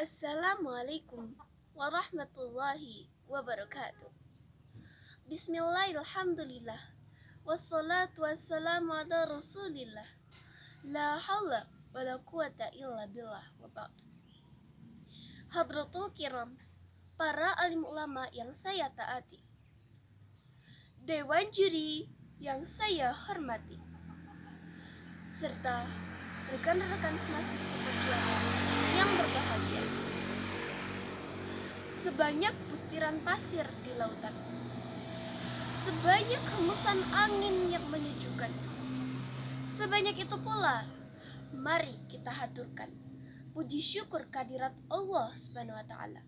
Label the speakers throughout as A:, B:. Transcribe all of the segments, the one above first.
A: Assalamualaikum warahmatullahi wabarakatuh. Bismillahirrahmanirrahim. Wassalatu wassalamu ala rasulillah. La hawla wa la quwata illa billah wa ba'd. Hadratul kiram, para alim ulama yang saya taati, dewan juri yang saya hormati, serta rekan-rekan senasib seperjuangan yang berbahagia. Sebanyak butiran pasir di lautan, sebanyak hembusan angin yang menyejukkan, sebanyak itu pula mari kita haturkan puji syukur kehadirat Allah Subhanahu wa taala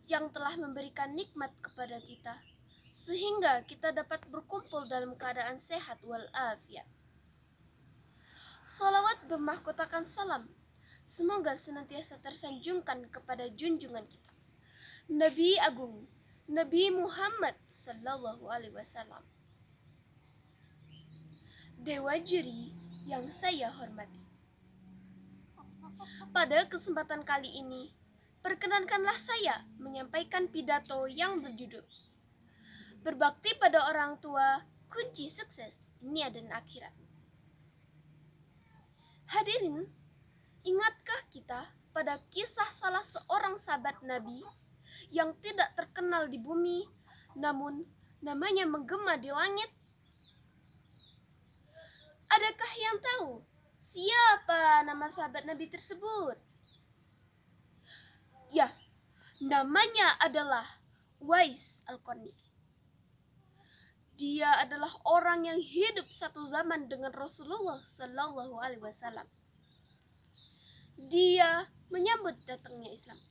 A: yang telah memberikan nikmat kepada kita sehingga kita dapat berkumpul dalam keadaan sehat walafiat. Salawat bermahkotakan salam semoga senantiasa tersanjungkan kepada junjungan kita, Nabi Agung, Nabi Muhammad Sallallahu Alaihi Wasallam. Dewa juri yang saya hormati, pada kesempatan kali ini, perkenankanlah saya menyampaikan pidato yang berjudul Berbakti pada orang tua, kunci sukses dunia dan akhirat. Hadirin, ingatkah kita pada kisah salah seorang sahabat Nabi yang tidak terkenal di bumi, namun namanya menggema di langit? Adakah yang tahu siapa nama sahabat Nabi tersebut? Ya, namanya adalah Uwais Al-Qarni. Dia adalah orang yang hidup satu zaman dengan Rasulullah Sallallahu Alaihi Wasallam. Dia menyambut datangnya Islam,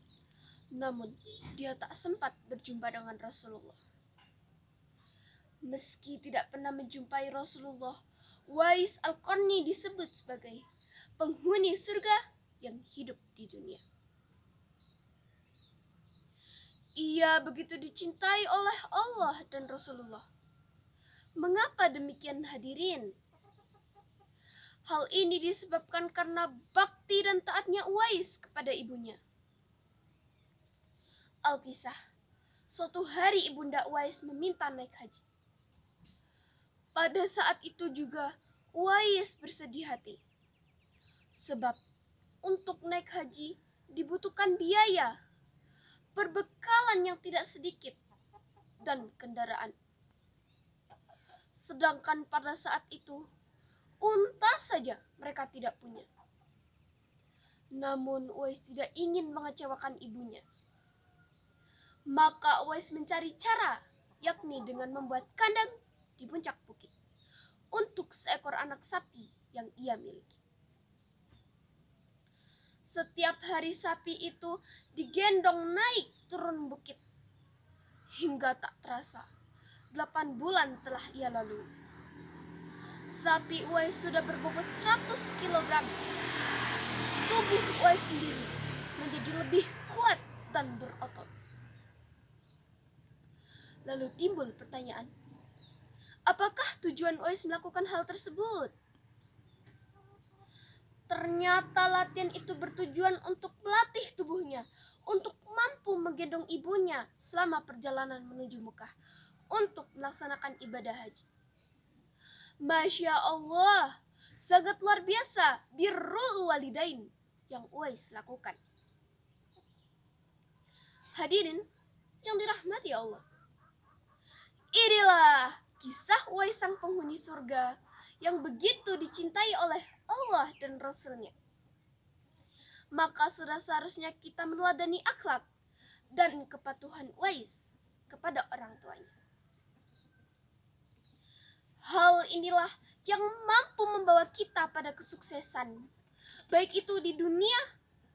A: namun dia tak sempat berjumpa dengan Rasulullah. Meski tidak pernah menjumpai Rasulullah, Uwais Al-Qarni disebut sebagai penghuni surga yang hidup di dunia. Ia begitu dicintai oleh Allah dan Rasulullah. Mengapa demikian, hadirin? Hal ini disebabkan karena bakti dan taatnya Uwais kepada ibunya. Alkisah, suatu hari ibunda Uwais meminta naik haji. Pada saat itu juga Uwais bersedih hati. Sebab untuk naik haji dibutuhkan biaya, perbekalan yang tidak sedikit, dan kendaraan. Sedangkan pada saat itu, unta saja mereka tidak punya. Namun Uwais tidak ingin mengecewakan ibunya. Maka Uwais mencari cara, yakni dengan membuat kandang di puncak bukit untuk seekor anak sapi yang ia miliki. Setiap hari sapi itu digendong naik turun bukit. Hingga tak terasa 8 bulan telah ia lalui. Sapi Uwais sudah berbobot 100 kg. Tubuh Uwais sendiri menjadi lebih kuat dan berotot. Lalu timbul pertanyaan, apakah tujuan Uwais melakukan hal tersebut? Ternyata latihan itu bertujuan untuk melatih tubuhnya, untuk mampu menggendong ibunya selama perjalanan menuju Mekah untuk melaksanakan ibadah haji. Masya Allah, sangat luar biasa birrul walidain yang Uwais lakukan. Hadirin yang dirahmati Allah, inilah kisah Uwais sang penghuni surga yang begitu dicintai oleh Allah dan Rasul-Nya. Maka sudah seharusnya kita meneladani akhlak dan kepatuhan Uwais kepada orang tuanya. Hal inilah yang mampu membawa kita pada kesuksesan, baik itu di dunia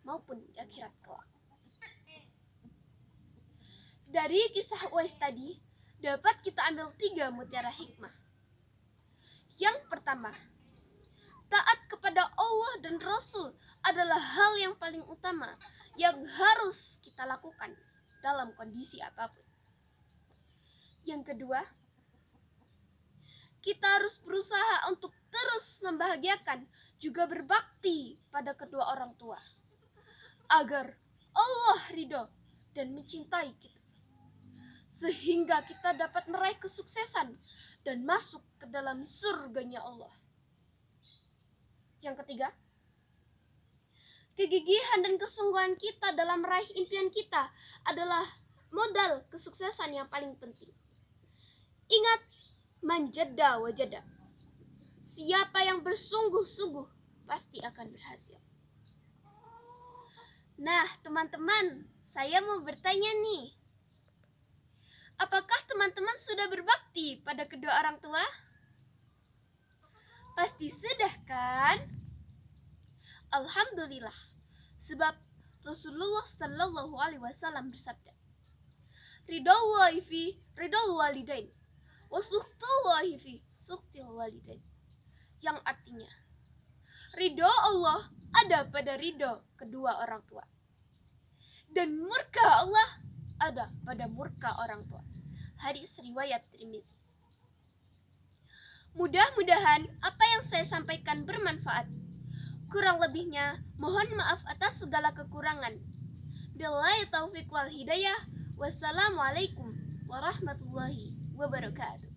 A: maupun di akhirat kelak. Dari kisah Uwais tadi, dapat kita ambil 3 mutiara hikmah. Yang pertama, taat kepada Allah dan Rasul adalah hal yang paling utama yang harus kita lakukan dalam kondisi apapun. Yang kedua, kita harus berusaha untuk terus membahagiakan juga berbakti pada kedua orang tua. agar Allah ridho dan mencintai kita, sehingga kita dapat meraih kesuksesan dan masuk ke dalam surganya Allah. Yang ketiga, kegigihan dan kesungguhan kita dalam meraih impian kita adalah modal kesuksesan yang paling penting. Ingat, manjada wajada. Siapa yang bersungguh-sungguh pasti akan berhasil. Nah, teman-teman, saya mau bertanya nih. Apakah teman-teman sudah berbakti pada kedua orang tua? Pasti sudah kan? Alhamdulillah. Sebab Rasulullah Shallallahu Alaihi Wasallam bersabda, "Ridhallahi fi ridhal walidain, wa sukhtullahi fi sukhtil walidain." Yang artinya, ridho Allah ada pada ridho kedua orang tua, dan murka Allah ada pada murka orang tua. Hadis riwayat Tirmizi. Mudah-mudahan apa yang saya sampaikan bermanfaat. Kurang lebihnya, mohon maaf atas segala kekurangan. Billahi taufiq wal hidayah. Wassalamualaikum warahmatullahi wabarakatuh.